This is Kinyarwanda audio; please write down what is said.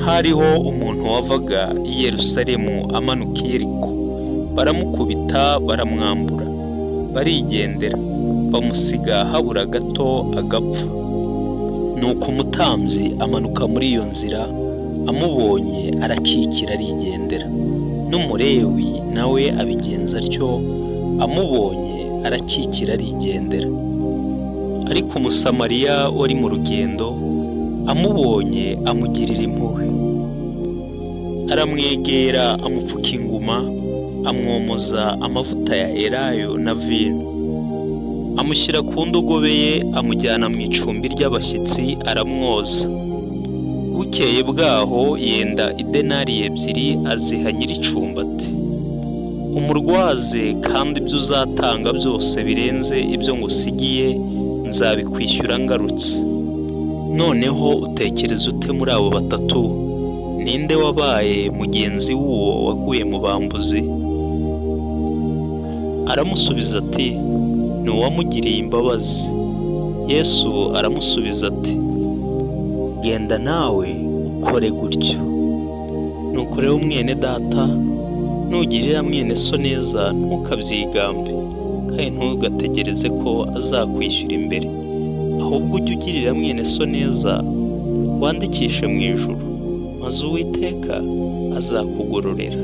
Hariho umuntu wavaga i Yerusalemu amanuka i Yeriko, baramukubita baramwambura, barigendera, bamusiga habura gato agapfa. Nuko umutambyi amanuka muri iyo nzira, amubonye arakikira arigendera. N'umulewi nawe abigenza atyo, amubonye arakikira arigendera. Ariko umusamariya wari mu rugendo amubonye amugirira impuhwe, aramwegera amupfuka inguma, amwomoza amavuta ya elayo na vino, amushyira ku ndogobe ye, amujyana mu icumbi ry'abashyitsi aramwoza. Bukeye bwaho yenda idenari ebyiri aziha nyir'icumbi ati, umurwaze kandi ibyo uzatanga byose birenze ibyo ngusigiye nzabikwishyura ngarutse. Noneho utekereza ute muri abo batatu? Ninde wabaye mugenzi w'uwo waguye mu bambuzi? Aramusubiza ati, ni uwamugiriye imbabazi. Yesu aramusubiza ati, genda nawe ukore gutyo. Nuko rero mwene data, nugirira mwene so neza ntukabyigambe, kandi ntugategereze ko azakwishyura imbere, ahubwo ujye ugirira mwene so neza, wandikishe mu ijuru, maze Uwiteka azakugororera.